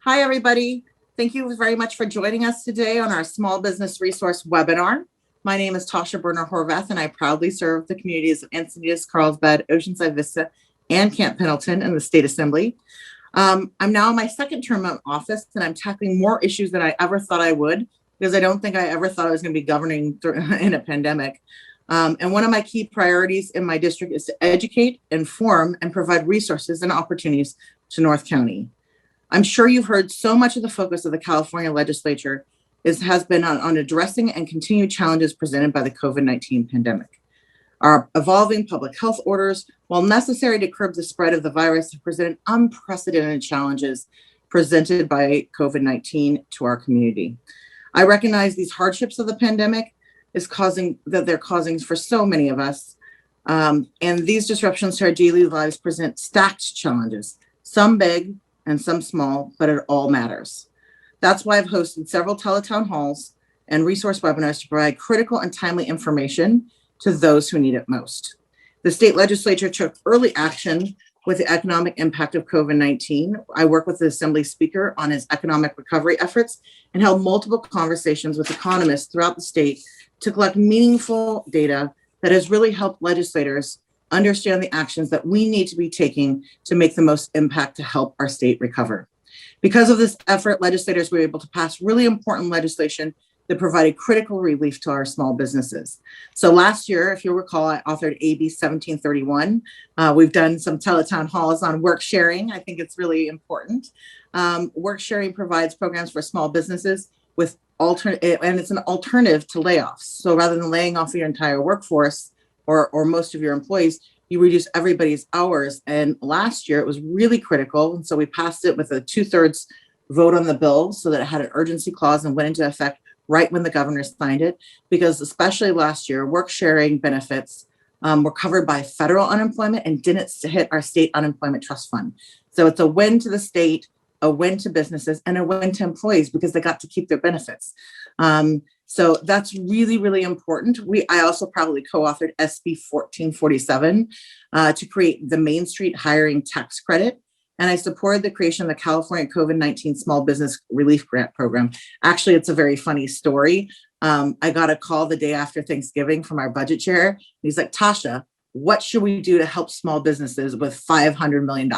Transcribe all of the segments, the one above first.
Hi, everybody. Thank you very much for joining us today on our Small Business Resource webinar. My name is Boerner Horvath, and I proudly serve the communities of Encinitas, Carlsbad, Oceanside Vista, and Camp Pendleton in the State Assembly. I'm now in my second term of office, and I'm tackling more issues than I ever thought I would, because I don't think I ever thought I was going to be governing in a pandemic. And one of my key priorities in my district is to educate, inform, and provide resources and opportunities to North County. I'm sure you've heard so much of the focus of the California legislature has been on addressing and continued challenges presented by the COVID-19 pandemic. Our evolving public health orders, while necessary to curb the spread of the virus, have presented unprecedented challenges presented by COVID-19 to our community. I recognize these hardships of the pandemic they're causing for so many of us. And these disruptions to our daily lives present stacked challenges, some big, and some small, but it all matters. That's why I've hosted several teletown halls and resource webinars to provide critical and timely information to those who need it most. The state legislature took early action with the economic impact of COVID-19. I work with the Assembly Speaker on his economic recovery efforts and held multiple conversations with economists throughout the state to collect meaningful data that has really helped legislators understand the actions that we need to be taking to make the most impact to help our state recover. Because of this effort, legislators were able to pass really important legislation that provided critical relief to our small businesses. So last year, if you recall, I authored AB 1731. We've done some teletown halls on work sharing. I think it's really important. Work sharing provides programs for small businesses with and it's an alternative to layoffs. So rather than laying off your entire workforce, or most of your employees, you reduce everybody's hours. And last year it was really critical. And so we passed it with a 2/3 vote on the bill so that it had an urgency clause and went into effect right when the governor signed it, because especially last year, work sharing benefits were covered by federal unemployment and didn't hit our state unemployment trust fund. So it's a win to the state, a win to businesses, and a win to employees because they got to keep their benefits. So that's really, really important. I also proudly co-authored SB 1447 to create the Main Street Hiring Tax Credit. And I supported the creation of the California COVID-19 Small Business Relief Grant Program. Actually, it's a very funny story. I got a call the day after Thanksgiving from our budget chair. He's like, Tasha, what should we do to help small businesses with $500 million?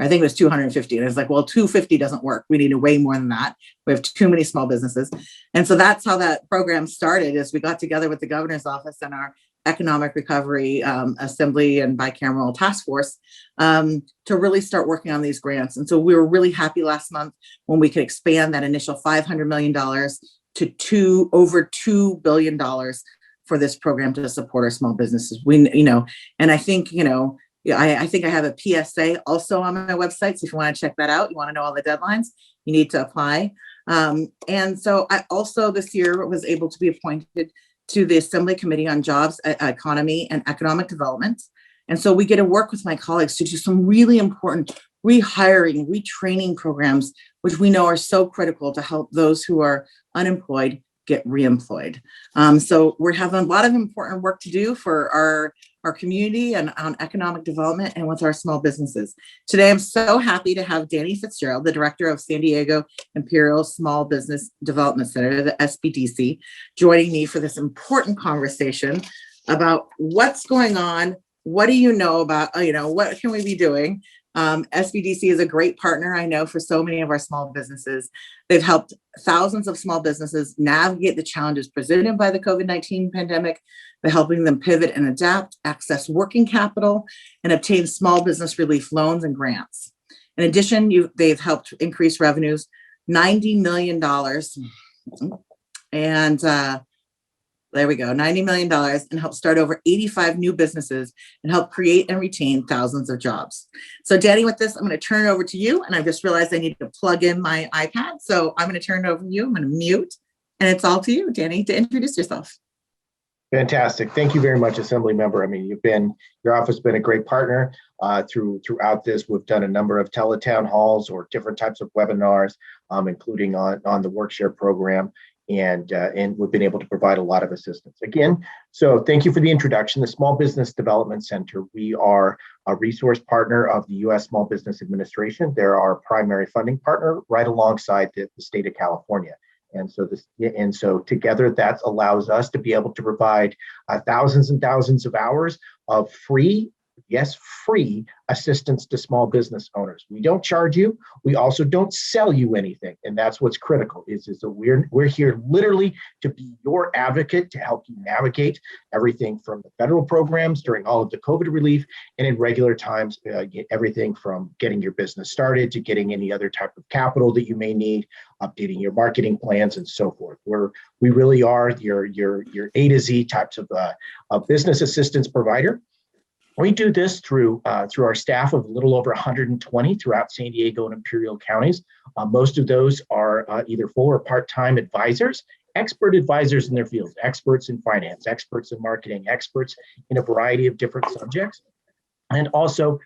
I think it was 250. And I was like, well, 250 doesn't work. We need way more than that. We have too many small businesses. And so that's how that program started, is we got together with the governor's office and our economic recovery assembly and bicameral task force to really start working on these grants. And so we were really happy last month when we could expand that initial $500 million to over $2 billion for this program to support our small businesses. And I think, I think I have a PSA also on my website. So if you want to check that out, you want to know all the deadlines, you need to apply. And so I also this year was able to be appointed to the Assembly Committee on Jobs, Economy, and Economic Development. And so we get to work with my colleagues to do some really important rehiring, retraining programs, which we know are so critical to help those who are unemployed get reemployed. So we're having a lot of important work to do for our community and on economic development and with our small businesses. Today, I'm so happy to have Danny Fitzgerald, the director of San Diego Imperial Small Business Development Center, the SBDC, joining me for this important conversation about what's going on. What do you know about, what can we be doing? SBDC is a great partner, I know, for so many of our small businesses. They've helped thousands of small businesses navigate the challenges presented by the COVID-19 pandemic by helping them pivot and adapt, access working capital, and obtain small business relief loans and grants. In addition, they've helped increase revenues $90 million. And there we go, $90 million, and help start over 85 new businesses and help create and retain thousands of jobs. So Danny, with this, I'm going to turn it over to you. And I've just realized I need to plug in my iPad. So I'm going to turn it over to you. I'm going to mute, and it's all to you, Danny, to introduce yourself. Fantastic. Thank you very much, Assemblymember. I mean, your office has been a great partner throughout this. We've done a number of teletown halls or different types of webinars, including on the Workshare program. and we've been able to provide a lot of assistance. Again, so thank you for the introduction. The Small Business Development Center, we are a resource partner of the U.S. Small Business Administration. They're our primary funding partner right alongside the state of California. And so together that allows us to be able to provide thousands and thousands of hours of free, yes, free assistance to small business owners. We don't charge you. We also don't sell you anything. And that's what's critical is that we're here literally to be your advocate, to help you navigate everything from the federal programs during all of the COVID relief and in regular times, everything from getting your business started to getting any other type of capital that you may need, updating your marketing plans and so forth. We really are your A to Z types of business assistance provider. We do this through our staff of a little over 120 throughout San Diego and Imperial counties. Most of those are either full or part-time advisors, expert advisors in their fields, experts in finance, experts in marketing, experts in a variety of different subjects. And also,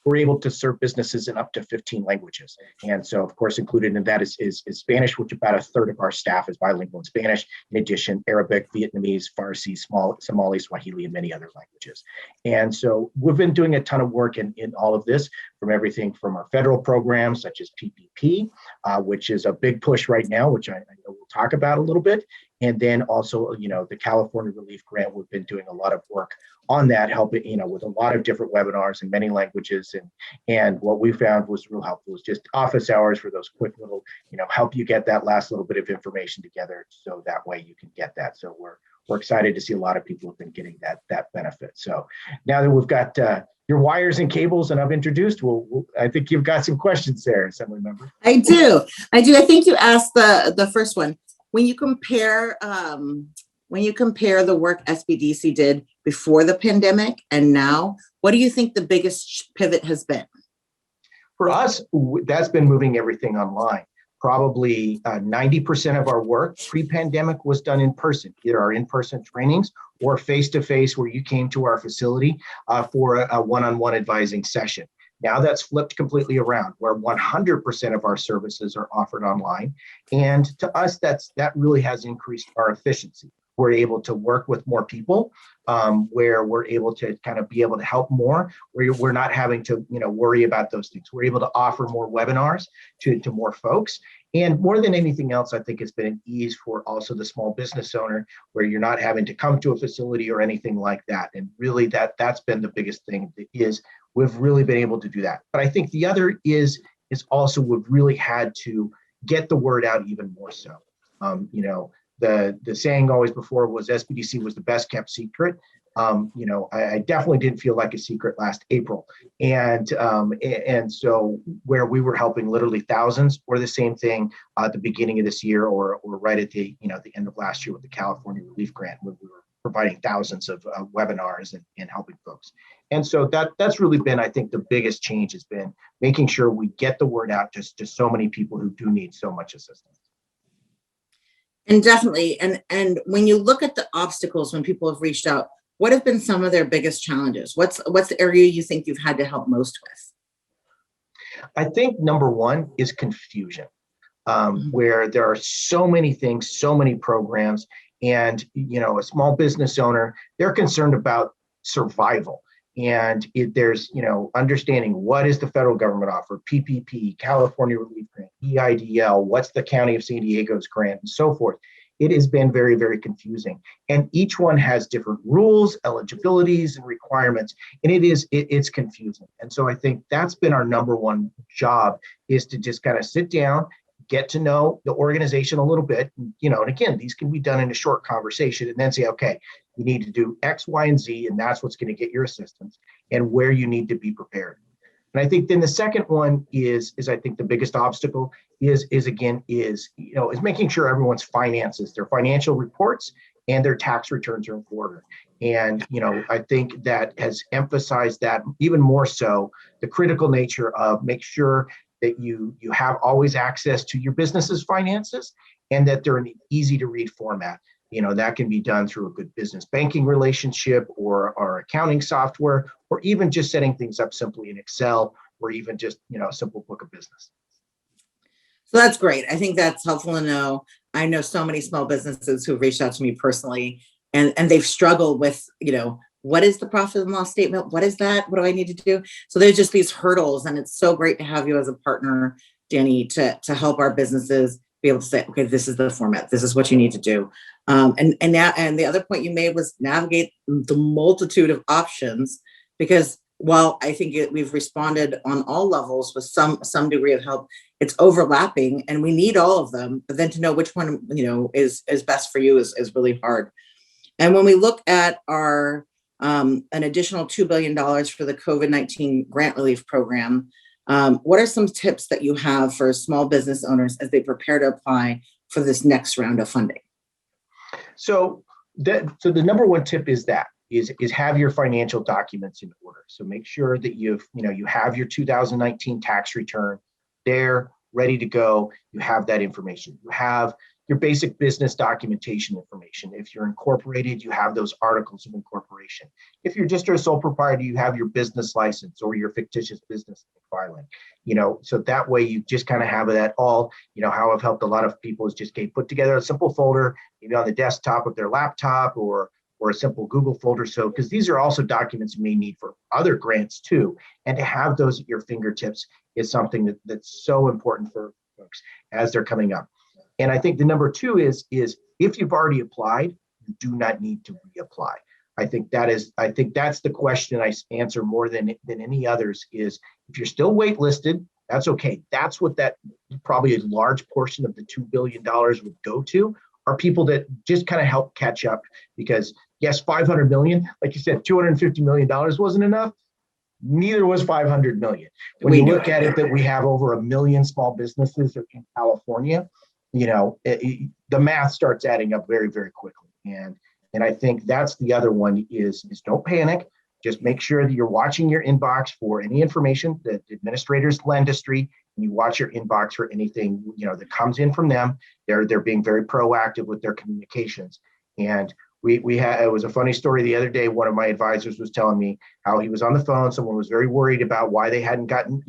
we're able to serve businesses in up to 15 languages. And so, of course, included in that is Spanish, which about a third of our staff is bilingual in Spanish. In addition, Arabic, Vietnamese, Farsi, Somali, Swahili, and many other languages. And so we've been doing a ton of work in all of this, from everything from our federal programs, such as PPP, which is a big push right now, which I know we'll talk about a little bit. And then also, the California Relief Grant, we've been doing a lot of work on that, helping, with a lot of different webinars in many languages. And what we found was real helpful is just office hours for those quick little, help you get that last little bit of information together. So that way you can get that. So we're excited to see a lot of people have been getting that benefit. So now that we've got your wires and cables and I've introduced, I think you've got some questions there, Assemblymember. I do. I think you asked the first one. When you compare the work SBDC did before the pandemic and now, what do you think the biggest pivot has been? For us, that's been moving everything online. Probably 90% of our work pre-pandemic was done in person, either our in-person trainings or face-to-face where you came to our facility for a one-on-one advising session. Now that's flipped completely around, where 100% of our services are offered online. And to us, that really has increased our efficiency. We're able to work with more people, where we're able to kind of be able to help more, where we're not having to, worry about those things. We're able to offer more webinars to more folks. And more than anything else, I think it's been an ease for also the small business owner, where you're not having to come to a facility or anything like that. And really that's been the biggest thing, is we've really been able to do that. But I think the other is also we've really had to get the word out even more so. The saying always before was SBDC was the best kept secret. I definitely didn't feel like a secret last April. And so where we were helping literally thousands, or the same thing at the beginning of this year, or right at the end of last year with the California Relief Grant, when we were providing thousands of webinars and helping folks. And so that's really been, I think, the biggest change has been making sure we get the word out to so many people who do need so much assistance. And definitely, and when you look at the obstacles when people have reached out, what have been some of their biggest challenges? What's the area you think you've had to help most with? I think number one is confusion, where there are so many things, so many programs, and a small business owner, they're concerned about survival. And there's, understanding what is the federal government offer, PPP, California Relief Grant, EIDL, what's the County of San Diego's grant, and so forth. It has been very, very confusing. And each one has different rules, eligibilities, and requirements. And it's confusing. And so I think that's been our number one job, is to just kind of sit down, get to know the organization a little bit, and again, these can be done in a short conversation, and then say, okay, you need to do X, Y, and Z, and that's what's going to get your assistance, and where you need to be prepared. And I think then the second one is I think the biggest obstacle is making sure everyone's finances, their financial reports and their tax returns are in order. And, I think that has emphasized that even more so, the critical nature of make sure that you have always access to your business's finances, and that they're in an easy to read format. That can be done through a good business banking relationship, or our accounting software, or even just setting things up simply in Excel, or even just, a simple book of business. So that's great. I think that's helpful to know. I know so many small businesses who've reached out to me personally, and they've struggled with, what is the profit and loss statement? What is that? What do I need to do? So there's just these hurdles, and it's so great to have you as a partner, Danny, to help our businesses be able to say, okay, this is the format. This is what you need to do. And the other point you made was navigate the multitude of options, because while I think we've responded on all levels with some degree of help, it's overlapping, and we need all of them. But then to know which one is best for you is really hard. And when we look at our an additional $2 billion for the COVID-19 grant relief program, what are some tips that you have for small business owners as they prepare to apply for this next round of funding? So the number one tip is have your financial documents in order. So make sure that you have your 2019 tax return there, ready to go. You have that information. You have your basic business documentation information. If you're incorporated, you have those articles of incorporation. If you're just a sole proprietor, you have your business license or your fictitious business filing. So that way you just kind of have that all. How I've helped a lot of people is just put together a simple folder, maybe on the desktop of their laptop or a simple Google folder. So, because these are also documents you may need for other grants too, and to have those at your fingertips is something that's so important for folks as they're coming up. And I think the number two is if you've already applied, you do not need to reapply. I think that's the question I answer more than any others is if you're still waitlisted, that's okay. That's what that probably a large portion of the $2 billion would go to are people that just kind of help catch up, because yes, 500 million, like you said, $250 million wasn't enough. Neither was 500 million. When you look at it, that we have over 1 million small businesses in California, the math starts adding up very, very quickly. And I think that's the other one is don't panic. Just make sure that you're watching your inbox for any information that administrators lend history, and you watch your inbox for anything that comes in from them. They're being very proactive with their communications. And we had, it was a funny story the other day. One of my advisors was telling me how he was on the phone. Someone was very worried about why they hadn't gotten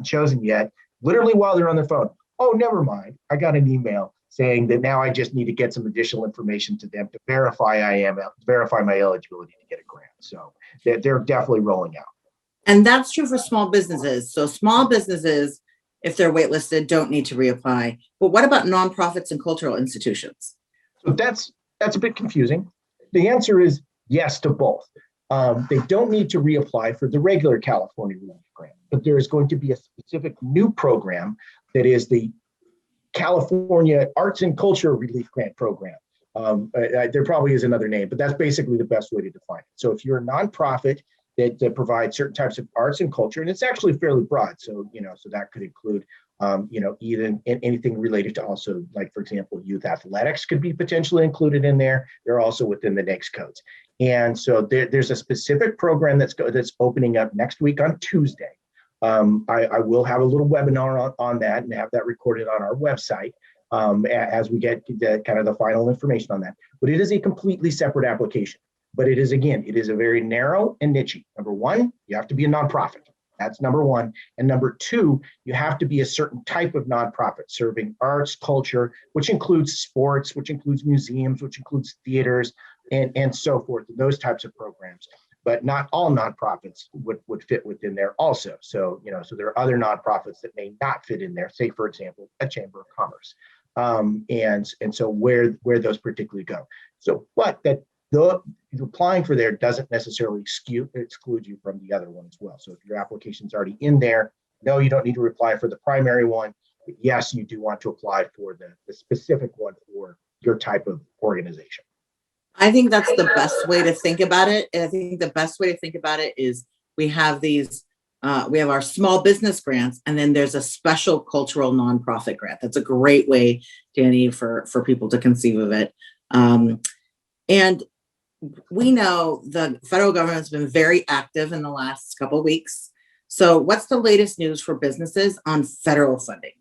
chosen yet. Literally while they're on the phone. Oh, never mind. I got an email saying that now I just need to get some additional information to them to verify my eligibility to get a grant. So they're definitely rolling out. And that's true for small businesses. So small businesses, if they're waitlisted, don't need to reapply. But what about nonprofits and cultural institutions? So that's a bit confusing. The answer is yes to both. They don't need to reapply for the regular California Relief Grant, but there is going to be a specific new program that is the California Arts and Culture Relief Grant Program. There probably is another name, but that's basically the best way to define it. So if you're a nonprofit that provides certain types of arts and culture, and it's actually fairly broad. So, so that could include, even anything related to also, like, for example, youth athletics could be potentially included in there. They're also within the NAICS codes. And so there's a specific program that's opening up next week on Tuesday. I will have a little webinar on that and have that recorded on our website as we get the final information on that. But it is a completely separate application. But it is a very narrow and niche. Number one, you have to be a nonprofit. That's number one. And number two, you have to be a certain type of nonprofit serving arts, culture, which includes sports, which includes museums, which includes theaters, and so forth, those types of programs. But not all nonprofits would fit within there also. So, so there are other nonprofits that may not fit in there, say, for example, a chamber of commerce. And so where those particularly go. So, but applying for there doesn't necessarily exclude you from the other one as well. So if your application's already in there, no, you don't need to apply for the primary one. But yes, you do want to apply for the specific one for your type of organization. I think that's the best way to think about it. And I think the best way to think about it is we have our small business grants, and then there's a special cultural nonprofit grant. That's a great way, Danny, for people to conceive of it. And we know the federal government's been very active in the last couple of weeks. So what's the latest news for businesses on federal funding?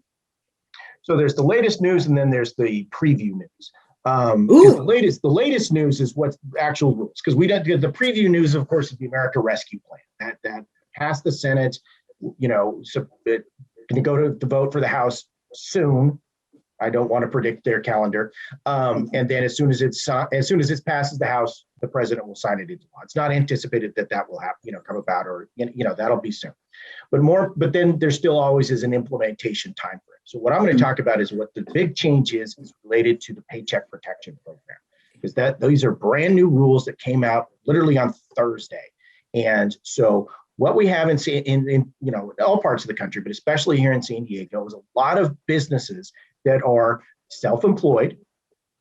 So there's the latest news, and then there's the preview news. The latest news is what's actual rules, because we don't do the preview news, of course, is the America Rescue Plan that passed the Senate, so it's going to go to the vote for the House soon. I don't want to predict their calendar. And then as soon as it passes the House, the president will sign it into law. It's not anticipated that will happen, come about, or that'll be soon. But then there still always is an implementation time frame. So what I'm going to talk about is what the big change is related to the Paycheck Protection Program, because these are brand new rules that came out literally on Thursday. And so what we have in all parts of the country, but especially here in San Diego, is a lot of businesses that are self-employed,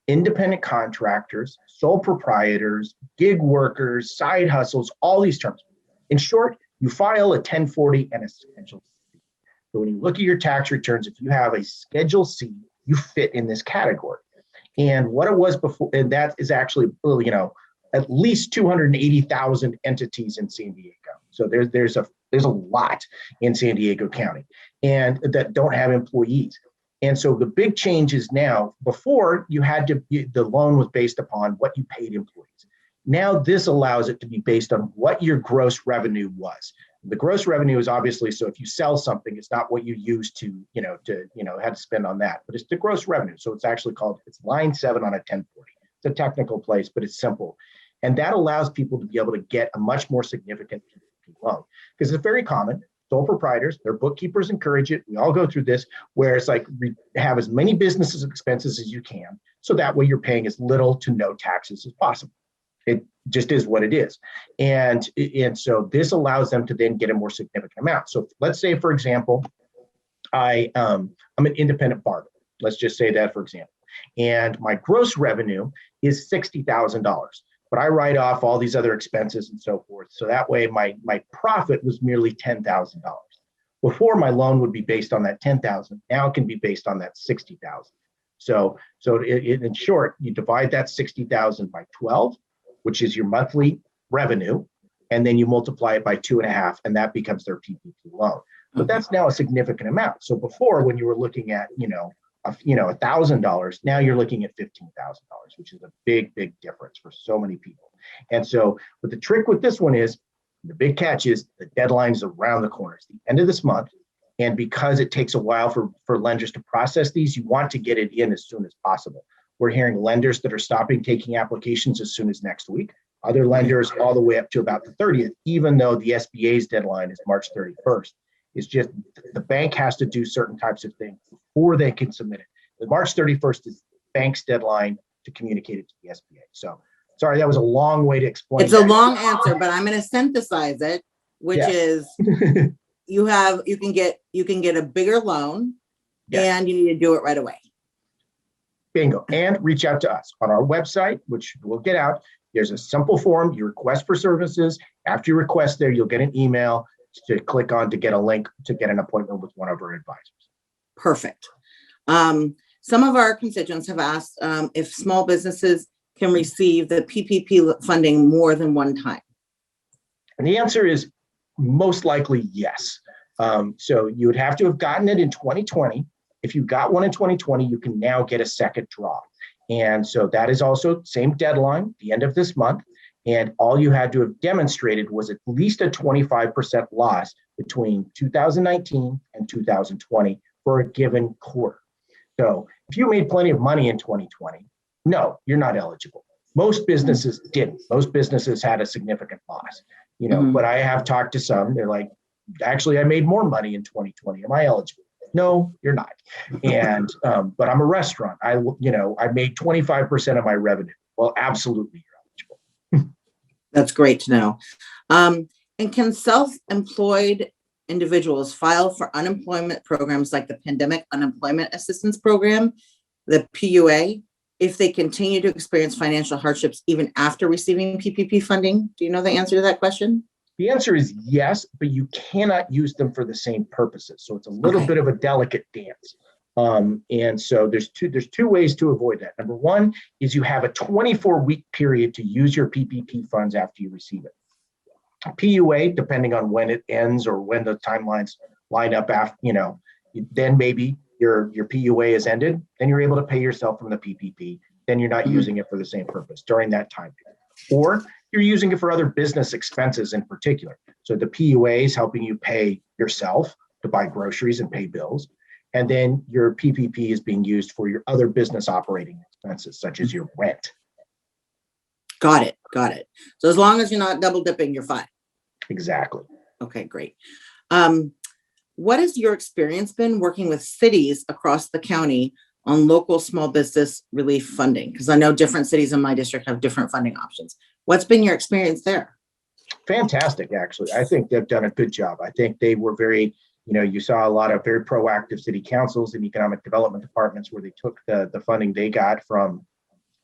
independent contractors, sole proprietors, gig workers, side hustles, all these terms. In short, you file a 1040 and a Schedule C. So when you look at your tax returns, if you have a Schedule C, you fit in this category. And what it was before, and that is actually, at least 280,000 entities in San Diego. So there's a lot in San Diego County, and that don't have employees. And so the big change is now, before the loan was based upon what you paid employees. Now this allows it to be based on what your gross revenue was. The gross revenue is obviously, so if you sell something, it's not what you use to had to spend on that, but it's the gross revenue. So it's actually it's line 7 on a 1040. It's a technical place, but it's simple. And that allows people to be able to get a much more significant PPP loan, because it's very common. Sole proprietors, their bookkeepers encourage it. We all go through this, where it's like have as many businesses expenses as you can, so that way you're paying as little to no taxes as possible. It just is what it is. And so this allows them to then get a more significant amount. So let's say, for example, I'm an independent barber. Let's just say that, for example, and my gross revenue is $60,000. But I write off all these other expenses and so forth. So that way my profit was merely $10,000. Before, my loan would be based on that $10,000. Now it can be based on that $60,000. So in short, you divide that $60,000 by 12, which is your monthly revenue, and then you multiply it by 2.5, and that becomes their PPP loan. But that's now a significant amount. So before, when you were looking at, $1,000, now you're looking at $15,000, which is a big difference for so many people. And so, but the trick with this one is, the big catch is the deadline's around the corner. It's the end of this month. And because it takes a while for lenders to process these, you want to get it in as soon as possible. We're hearing lenders that are stopping taking applications as soon as next week. Other lenders all the way up to about the 30th, even though the SBA's deadline is March 31st. It's just the bank has to do certain types of things before they can submit it. The March 31st is the bank's deadline to communicate it to the SBA. So sorry, that was a long way to explain. It's a long answer, but I'm going to synthesize it, which is you can get a bigger loan, and you need to do it right away. Bingo. And reach out to us on our website, which we'll get out. There's a simple form. You request for services. After you request there, you'll get an email to click on to get a link to get an appointment with one of our advisors. Perfect. Some of our constituents have asked if small businesses can receive the PPP funding more than one time. And the answer is most likely yes. So you would have to have gotten it in 2020. If you got one in 2020, you can now get a second draw. And so that is also same deadline, the end of this month. And all you had to have demonstrated was at least a 25% loss between 2019 and 2020 for a given quarter. So if you made plenty of money in 2020, no, you're not eligible. Most businesses didn't. Most businesses had a significant loss, but I have talked to some, they're like, actually, I made more money in 2020. Am I eligible? No, you're not. And, but I'm a restaurant. I made 25% of my revenue. Well, absolutely, you're eligible. That's great to know. And can self-employed individuals file for unemployment programs like the Pandemic Unemployment Assistance Program, the PUA, if they continue to experience financial hardships even after receiving PPP funding? Do you know the answer to that question? The answer is yes, but you cannot use them for the same purposes. So it's a little bit of a delicate dance. And so there's two ways to avoid that. Number one is you have a 24-week period to use your PPP funds after you receive it. PUA, depending on when it ends or when the timelines line up after, then maybe your PUA is ended, then you're able to pay yourself from the PPP. Then you're not using it for the same purpose during that time period. Or you're using it for other business expenses in particular. So the PUA is helping you pay yourself to buy groceries and pay bills. And then your PPP is being used for your other business operating expenses, such as your rent. Got it. Got it. So as long as you're not double dipping, you're fine. Exactly. Okay, great. What has your experience been working with cities across the county on local small business relief funding? Because I know different cities in my district have different funding options. What's been your experience there? Fantastic, actually. I think they've done a good job. I think they were very, you saw a lot of very proactive city councils and economic development departments where they took the funding they got from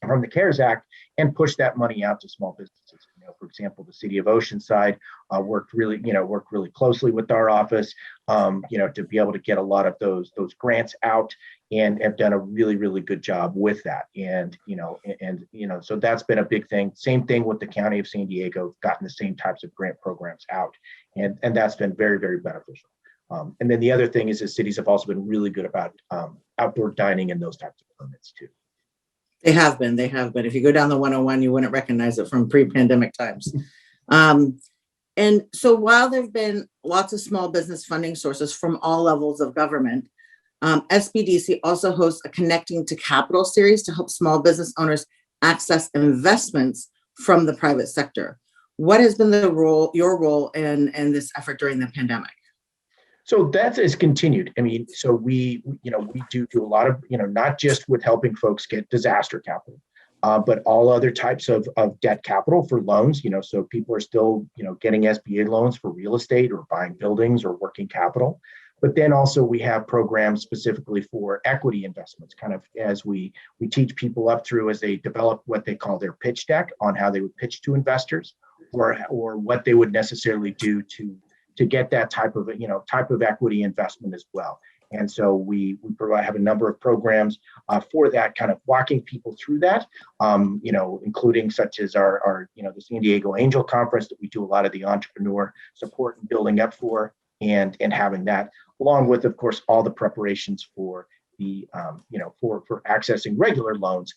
the CARES Act and pushed that money out to small businesses. For example, the city of Oceanside worked really closely with our office, to be able to get a lot of those grants out, and have done a really, really good job with that. And so that's been a big thing. Same thing with the County of San Diego, gotten the same types of grant programs out, and that's been very, very beneficial. And then the other thing is that cities have also been really good about outdoor dining and those types of permits too. They have been. If you go down the 101, you wouldn't recognize it from pre-pandemic times. And so while there have been lots of small business funding sources from all levels of government, SBDC also hosts a Connecting to Capital series to help small business owners access investments from the private sector. What has been your role in this effort during the pandemic? So that is continued. I mean, so we do a lot of, not just with helping folks get disaster capital, but all other types of debt capital for loans, so people are still, getting SBA loans for real estate or buying buildings or working capital. But then also we have programs specifically for equity investments, kind of as we teach people up through as they develop what they call their pitch deck on how they would pitch to investors, or what they would necessarily do to get that type of equity investment as well. And so we have a number of programs for that, kind of walking people through that, including such as our the San Diego Angel Conference that we do a lot of the entrepreneur support and building up for, and having that, along with, of course, all the preparations for the for accessing regular loans,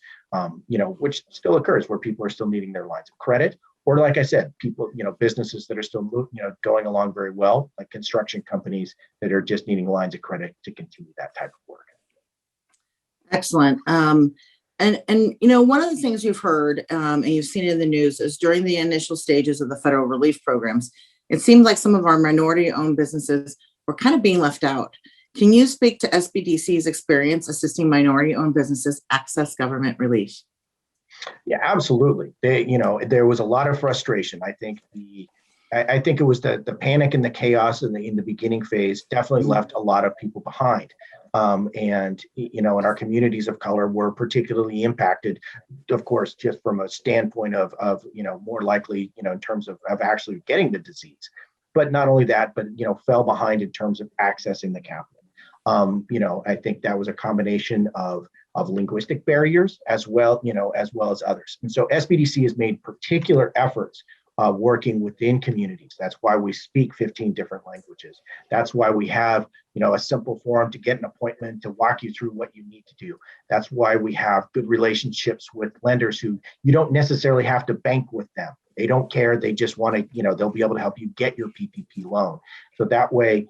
which still occurs where people are still needing their lines of credit. Or like I said, people, businesses that are still, going along very well, like construction companies that are just needing lines of credit to continue that type of work. Excellent. And one of the things you've heard and you've seen it in the news is during the initial stages of the federal relief programs, it seemed like some of our minority-owned businesses were kind of being left out. Can you speak to SBDC's experience assisting minority-owned businesses access government relief? Yeah, absolutely. There was a lot of frustration. I think it was the panic and the chaos in the beginning phase definitely left a lot of people behind. And our communities of color were particularly impacted, of course, just from a standpoint of more likely, in terms of actually getting the disease. But not only that, but fell behind in terms of accessing the capital. I think that was a combination of linguistic barriers as well as others. And so SBDC has made particular efforts working within communities. That's why we speak 15 different languages. That's why we have, a simple form to get an appointment, to walk you through what you need to do. That's why we have good relationships with lenders who you don't necessarily have to bank with them. They don't care. They just want to, they'll be able to help you get your PPP loan. So that way,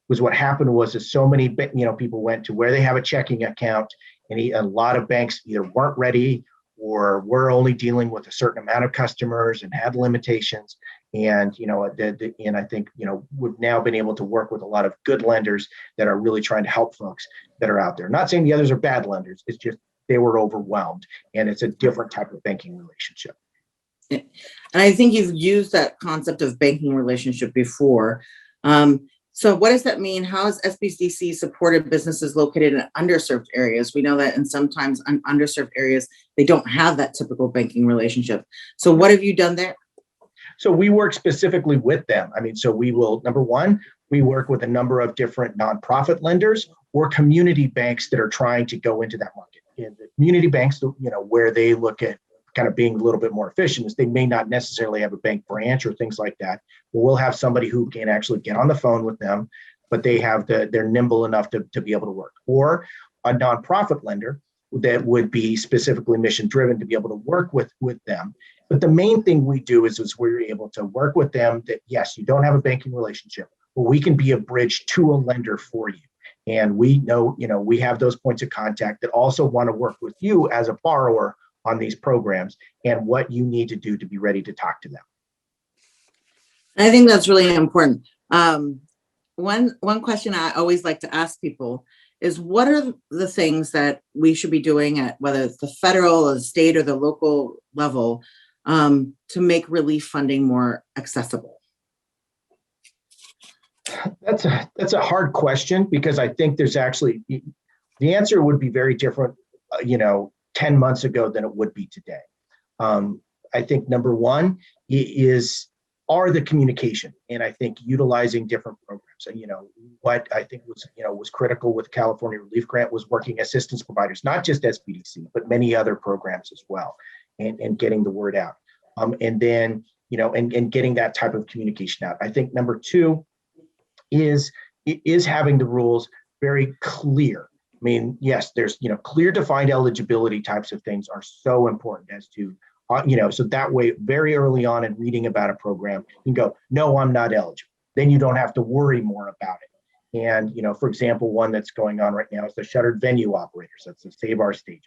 was what happened was that so many, people went to where they have a checking account, and a lot of banks either weren't ready or were only dealing with a certain amount of customers and had limitations. And, and I think, we've now been able to work with a lot of good lenders that are really trying to help folks that are out there. Not saying the others are bad lenders. It's just they were overwhelmed, and it's a different type of banking relationship. And I think you've used that concept of banking relationship before. So what does that mean? How has SBDC supported businesses located in underserved areas? We know that in sometimes in underserved areas, they don't have that typical banking relationship. So what have you done there? So we work specifically with them. I mean, so we will, number one, we work with a number of different nonprofit lenders or community banks that are trying to go into that market. And the community banks, where they look at kind of being a little bit more efficient is they may not necessarily have a bank branch or things like that. But we'll have somebody who can actually get on the phone with them, but they're nimble enough to be able to work. Or a nonprofit lender that would be specifically mission driven to be able to work with them. But the main thing we do is we're able to work with them that, yes, you don't have a banking relationship, but we can be a bridge to a lender for you. And we know, we have those points of contact that also want to work with you as a borrower on these programs and what you need to do to be ready to talk to them. I think that's really important. One question I always like to ask people is, what are the things that we should be doing at whether it's the federal or the state or the local level to make relief funding more accessible? That's a hard question, because I think there's actually, the answer would be very different, 10 months ago than it would be today. I think number one are the communication, and I think utilizing different programs. And what I think was critical with California Relief Grant was working assistance providers, not just SBDC, but many other programs as well, and getting the word out. And then and getting that type of communication out. I think number two is having the rules very clear. I mean, yes, there's clear defined eligibility types of things are so important as to so that way, very early on in reading about a program, you can go, no, I'm not eligible. Then you don't have to worry more about it. And, for example, one that's going on right now is the shuttered venue operators. That's the Save Our Stage.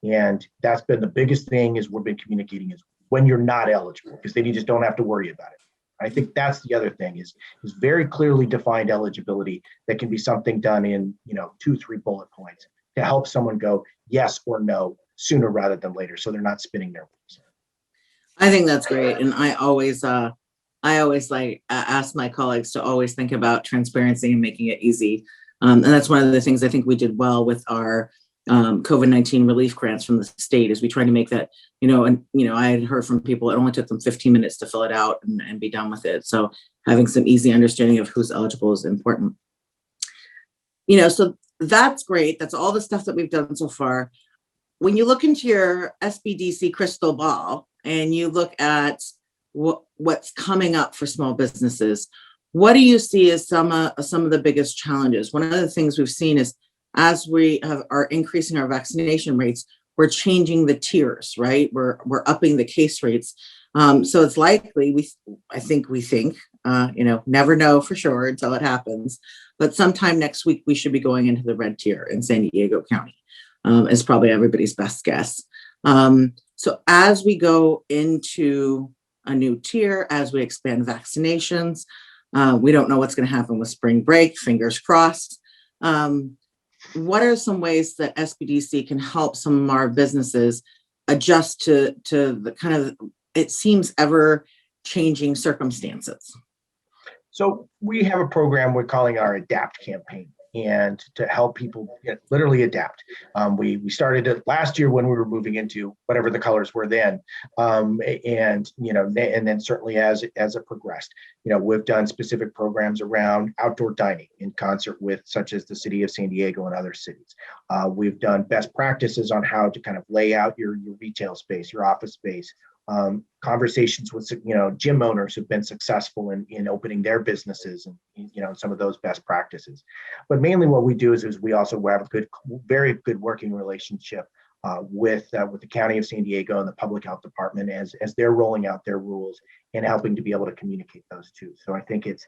And that's been the biggest thing is we've been communicating is when you're not eligible, because then you just don't have to worry about it. I think that's the other thing is very clearly defined eligibility that can be something done in, 2-3 bullet points to help someone go yes or no sooner rather than later, so they're not spinning their wheels. I think that's great, and I always like ask my colleagues to always think about transparency and making it easy, and that's one of the things I think we did well with our COVID-19 relief grants from the state is we tried to make that, I had heard from people it only took them 15 minutes to fill it out and be done with it. So having some easy understanding of who's eligible is important. So that's great. That's all the stuff that we've done so far. When you look into your SBDC crystal ball and you look at what's coming up for small businesses, what do you see as some of the biggest challenges? One of the things we've seen is as we are increasing our vaccination rates, we're changing the tiers, right? We're upping the case rates. So it's likely, we think, never know for sure until it happens, but sometime next week, we should be going into the red tier in San Diego County, is probably everybody's best guess. So as we go into a new tier, as we expand vaccinations, we don't know what's going to happen with spring break, fingers crossed. What are some ways that SBDC can help some of our businesses adjust to the kind of, it seems, ever changing circumstances? So we have a program we're calling our Adapt campaign, and to help people literally adapt. We started it last year when we were moving into whatever the colors were then, and then certainly as it progressed, we've done specific programs around outdoor dining in concert with such as the city of San Diego and other cities. We've done best practices on how to kind of lay out your retail space, your office space. Conversations with gym owners who've been successful in opening their businesses, and some of those best practices. But mainly what we do is we also have a very good working relationship with the County of San Diego and the Public Health Department as they're rolling out their rules and helping to be able to communicate those too. So I think it's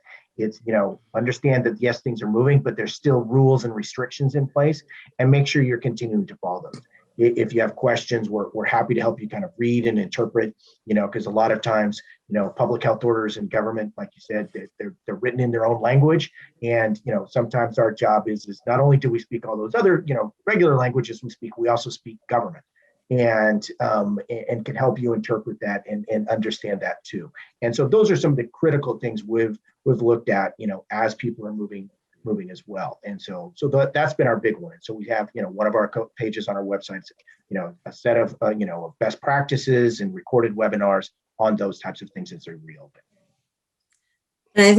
understand that yes, things are moving, but there's still rules and restrictions in place, and make sure you're continuing to follow those. If you have questions, we're happy to help you kind of read and interpret, because a lot of times, public health orders and government, like you said, they're written in their own language. And, sometimes our job is not only do we speak all those other, regular languages we also speak government, and can help you interpret that and understand that too. And so those are some of the critical things we've looked at, as people are moving as well. And so that's been our big one. And so we have, one of our pages on our websites, a set of, best practices and recorded webinars on those types of things as they reopen. And I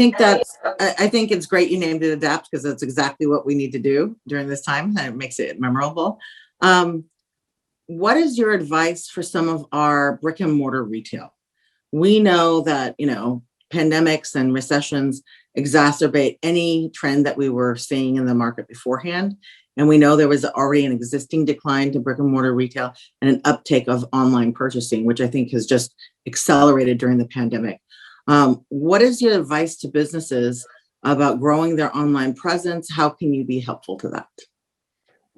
think it's great you named it Adapt, because that's exactly what we need to do during this time, and it makes it memorable. What is your advice for some of our brick and mortar retail? We know that, pandemics and recessions exacerbate any trend that we were seeing in the market beforehand. And we know there was already an existing decline to brick and mortar retail and an uptake of online purchasing, which I think has just accelerated during the pandemic. What is your advice to businesses about growing their online presence. How can you be helpful to that?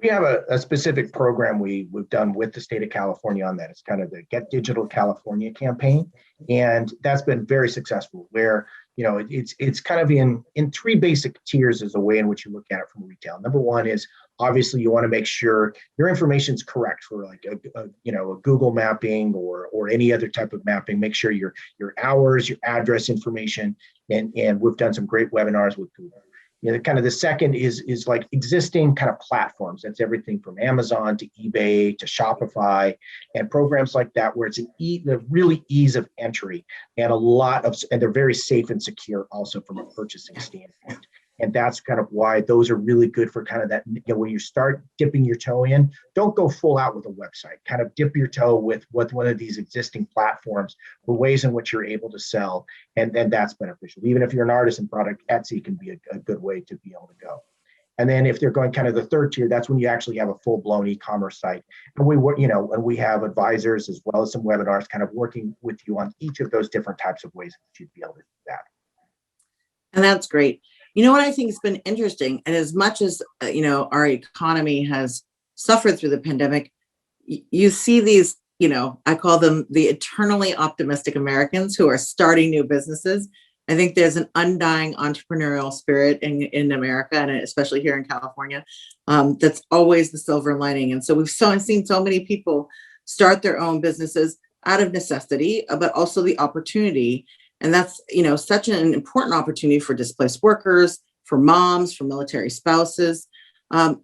We have a specific program we've done with the state of California on that. It's kind of the Get Digital California campaign. And that's been very successful where, it's kind of in three basic tiers is a way in which you look at it from retail. Number one is obviously you want to make sure your information is correct for like a Google mapping or any other type of mapping. Make sure your hours, your address information, and we've done some great webinars with Google. Kind of the second is like existing kind of platforms. That's everything from Amazon to eBay to Shopify and programs like that, where it's the really ease of entry and and they're very safe and secure also from a purchasing standpoint. And that's kind of why those are really good for kind of that, when you start dipping your toe in, don't go full out with a website, kind of dip your toe with one of these existing platforms for ways in which you're able to sell. And then that's beneficial. Even if you're an artisan product, Etsy can be a good way to be able to go. And then if they're going kind of the third tier, that's when you actually have a full-blown e-commerce site. And we have advisors as well as some webinars kind of working with you on each of those different types of ways that you'd be able to do that. And that's great. You know what I think has been interesting, and as much as our economy has suffered through the pandemic, you see these, I call them the eternally optimistic Americans who are starting new businesses. I think there's an undying entrepreneurial spirit in America, and especially here in California, that's always the silver lining. And so we've seen so many people start their own businesses out of necessity, but also the opportunity. And that's, such an important opportunity for displaced workers, for moms, for military spouses.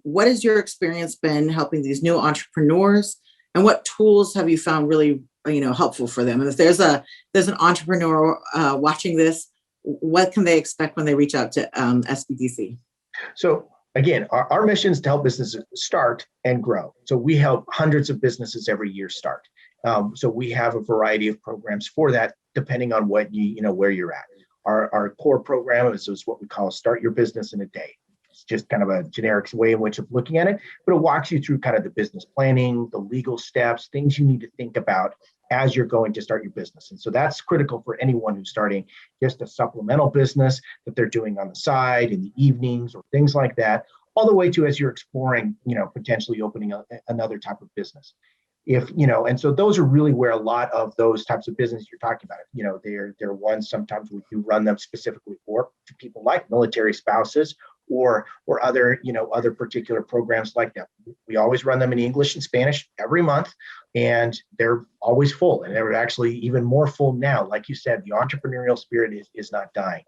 What has your experience been helping these new entrepreneurs, and what tools have you found really, helpful for them? And if there's an entrepreneur watching this, what can they expect when they reach out to SBDC? So again, our mission is to help businesses start and grow. So we help hundreds of businesses every year start. So we have a variety of programs for that, depending on what where you're at. Our core program is what we call Start Your Business in a Day. It's just kind of a generic way in which of looking at it, but it walks you through kind of the business planning, the legal steps, things you need to think about as you're going to start your business. And so that's critical for anyone who's starting just a supplemental business that they're doing on the side in the evenings or things like that, all the way to as you're exploring, potentially opening another type of business. And so those are really where a lot of those types of business you're talking about, they're ones sometimes we do run them specifically for people like military spouses or other particular programs like that. We always run them in English and Spanish every month, and they're always full, and they're actually even more full now. Like you said, the entrepreneurial spirit is not dying.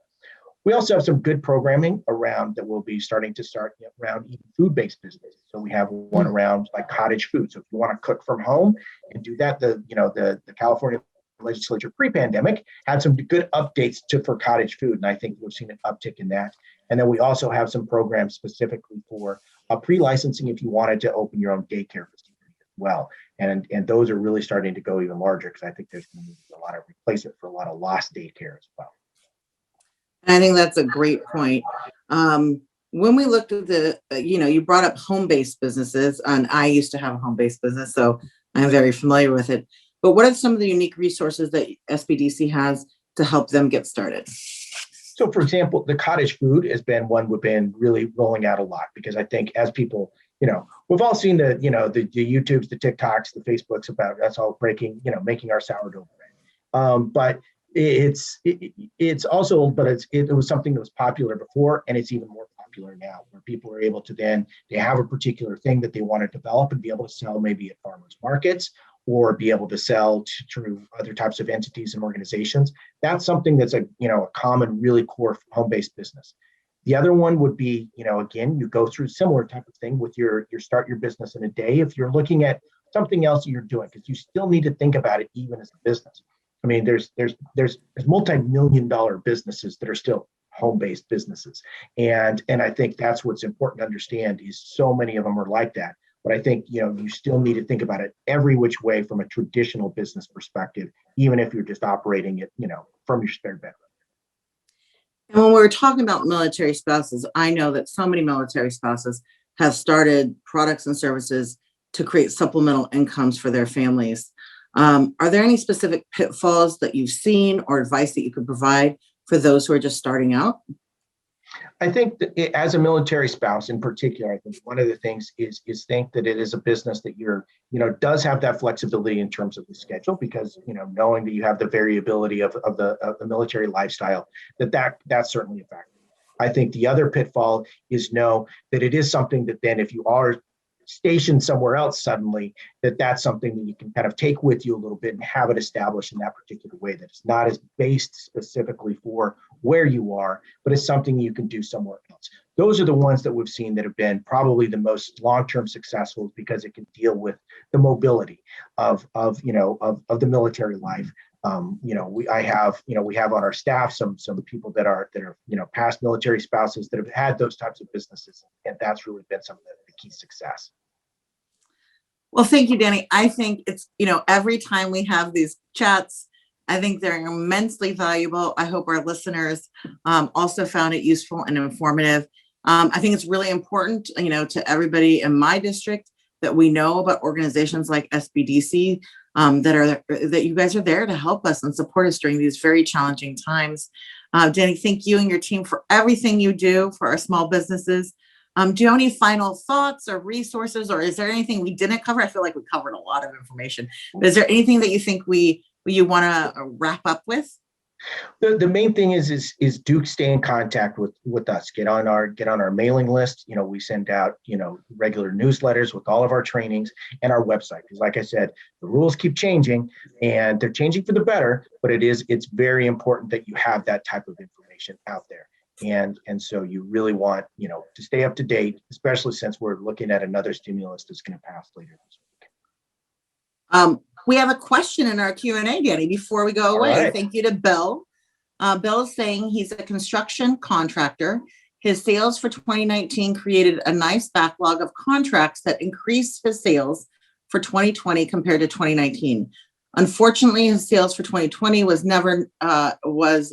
We also have some good programming around that we'll be starting to start around even food-based businesses. So we have one around like cottage food. So if you want to cook from home and do that, the California legislature pre-pandemic had some good updates for cottage food. And I think we've seen an uptick in that. And then we also have some programs specifically for pre-licensing if you wanted to open your own daycare facility as well. And those are really starting to go even larger because I think there's going to be a lot of replacement for a lot of lost daycare as well. I think that's a great point. When we looked at you brought up home-based businesses, and I used to have a home-based business, so I'm very familiar with it. But what are some of the unique resources that SBDC has to help them get started? So, for example, the cottage food has been one we've been really rolling out a lot because I think as people, we've all seen the YouTubes, the TikToks, the Facebooks about us all making our sourdough bread. But it was something that was popular before, and it's even more popular now, where people are able to they have a particular thing that they want to develop and be able to sell maybe at farmers markets or be able to sell through other types of entities and organizations. That's something that's a common, really core home-based business. The other one would be, again, you go through similar type of thing with your Start Your Business in a Day. If you're looking at something else that you're doing, because you still need to think about it even as a business. I mean, there's multi-million-dollar businesses that are still home-based businesses. And I think that's what's important to understand is so many of them are like that. But I think, you still need to think about it every which way from a traditional business perspective, even if you're just operating it, from your spare bedroom. And when we're talking about military spouses, I know that so many military spouses have started products and services to create supplemental incomes for their families. Are there any specific pitfalls that you've seen or advice that you could provide for those who are just starting out? I think that as a military spouse in particular, I think one of the things is think that it is a business that does have that flexibility in terms of the schedule, because, knowing that you have the variability of the military lifestyle, that's certainly a factor. I think the other pitfall is know that it is something that then if you are stationed somewhere else suddenly, that's something that you can kind of take with you a little bit and have it established in that particular way, that it's not as based specifically for where you are, but it's something you can do somewhere else. Those are the ones that we've seen that have been probably the most long-term successful, because it can deal with the mobility of the military life. We have on our staff some people that are past military spouses that have had those types of businesses, and that's really been some of the key success. Well, thank you, Danny. I think it's, every time we have these chats, I think they're immensely valuable. I hope our listeners also found it useful and informative. I think it's really important, to everybody in my district, that we know about organizations like SBDC, that you guys are there to help us and support us during these very challenging times. Danny, thank you and your team for everything you do for our small businesses. Do you have any final thoughts or resources, or is there anything we didn't cover? I feel like we covered a lot of information. But is there anything that you think you want to wrap up with? The main thing is do stay in contact with us. Get on our mailing list. We send out regular newsletters with all of our trainings and our website, because like I said, the rules keep changing, and they're changing for the better, but it's very important that you have that type of information out there. And so you really want to stay up to date, especially since we're looking at another stimulus that's going to pass later this week. We have a question in our Q&A, Danny, before we go away. Right. Thank you to Bill. Bill is saying he's a construction contractor. His sales for 2019 created a nice backlog of contracts that increased his sales for 2020 compared to 2019. Unfortunately, his sales for 2020 was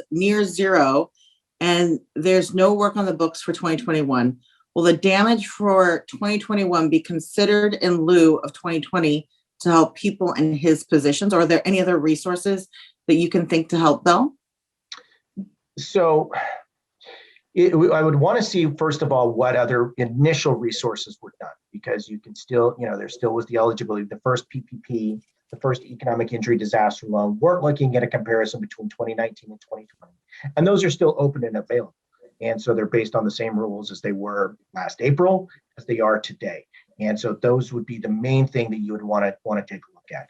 near zero, and there's no work on the books for 2021. Will the damage for 2021 be considered in lieu of 2020 to help people in his positions? Or are there any other resources that you can think to help Bill? So I would want to see, first of all, what other initial resources were done, because you can still, there still was the eligibility, the first PPP, the first economic injury disaster loan. We're looking at a comparison between 2019 and 2020. And those are still open and available. And so they're based on the same rules as they were last April as they are today. And so those would be the main thing that you would want to take a look at.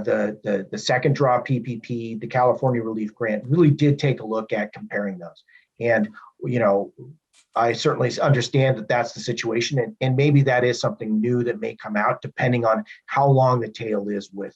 The second draw PPP, the California Relief Grant, really did take a look at comparing those. And, I certainly understand that that's the situation. And maybe that is something new that may come out depending on how long the tail is with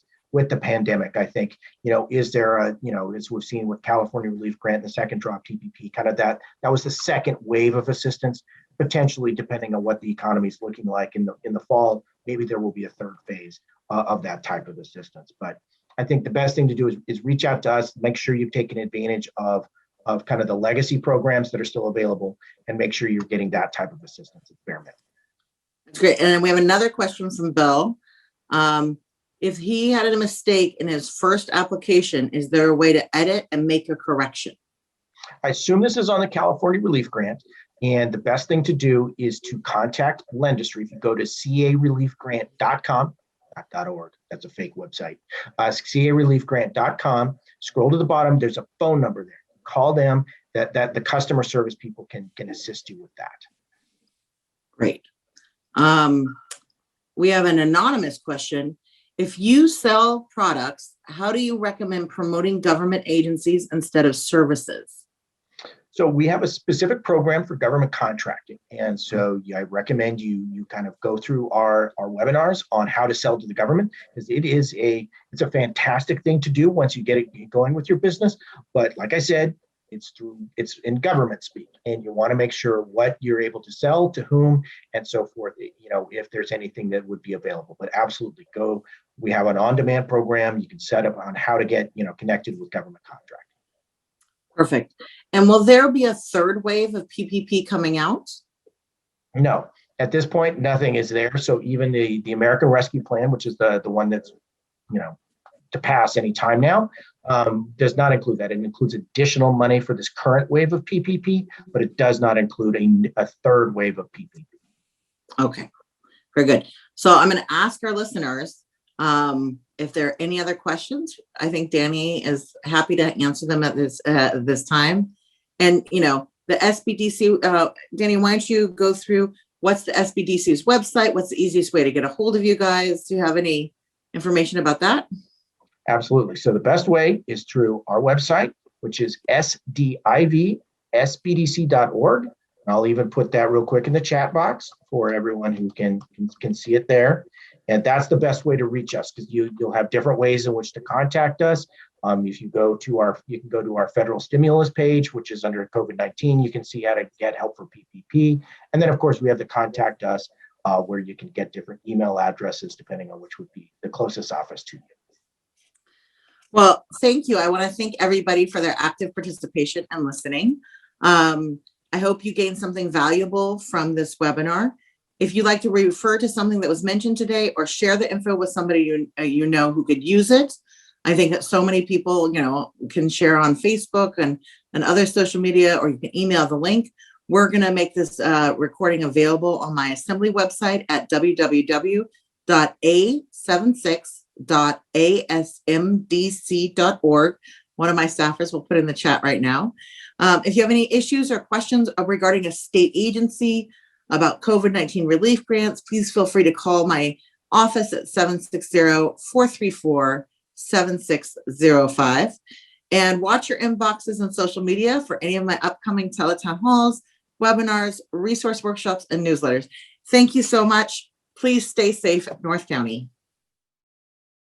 the pandemic. I think, is there as we've seen with California Relief Grant, the second draw PPP, kind of that was the second wave of assistance. Potentially, depending on what the economy is looking like in the fall, maybe there will be a third phase of that type of assistance. But I think the best thing to do is reach out to us, make sure you've taken advantage of kind of the legacy programs that are still available, and make sure you're getting that type of assistance at bare minimum. That's great. And then we have another question from Bill. If he had a mistake in his first application, is there a way to edit and make a correction? I assume this is on the California Relief Grant. And the best thing to do is to contact Lendistry. If you go to careliefgrant.com, not .org, that's a fake website, careliefgrant.com, scroll to the bottom, there's a phone number there. Call them, that the customer service people can assist you with that. Great. We have an anonymous question. If you sell products, how do you recommend promoting government agencies instead of services? So we have a specific program for government contracting. And so I recommend you kind of go through our webinars on how to sell to the government, because it's a fantastic thing to do once you get it going with your business. But like I said, it's in government speak, and you want to make sure what you're able to sell to whom and so forth, if there's anything that would be available. But absolutely go. We have an on-demand program you can set up on how to get, connected with government contracting. Perfect. And will there be a third wave of PPP coming out? No, at this point, nothing is there. So even the American Rescue Plan, which is the one that's, to pass any time now, does not include that. It includes additional money for this current wave of PPP, but it does not include a third wave of PPP. Okay, very good. So I'm going to ask our listeners if there are any other questions. I think Danny is happy to answer them at this time. And, you know, the SBDC, Danny, why don't you go through what's the SBDC's website? What's the easiest way to get a hold of you guys? Do you have any information about that? Absolutely. So the best way is through our website, which is sdivsbdc.org. And I'll even put that real quick in the chat box for everyone who can see it there. And that's the best way to reach us, because you'll have different ways in which to contact us. If you go to you can go to our federal stimulus page, which is under COVID-19. You can see how to get help for PPP. And then, of course, we have the contact us where you can get different email addresses depending on which would be the closest office to you. Well, thank you. I want to thank everybody for their active participation and listening. I hope you gained something valuable from this webinar. If you'd like to refer to something that was mentioned today or share the info with somebody you know who could use it, I think that so many people, you know, can share on Facebook and other social media, or you can email the link. We're going to make this recording available on my Assembly website at www.a76.asmdc.org. One of my staffers will put in the chat right now. If you have any issues or questions regarding a state agency about COVID-19 relief grants, please feel free to call my office at 760-434-7605. And watch your inboxes on social media for any of my upcoming teletown halls, webinars, resource workshops, and newsletters. Thank you so much. Please stay safe at North County.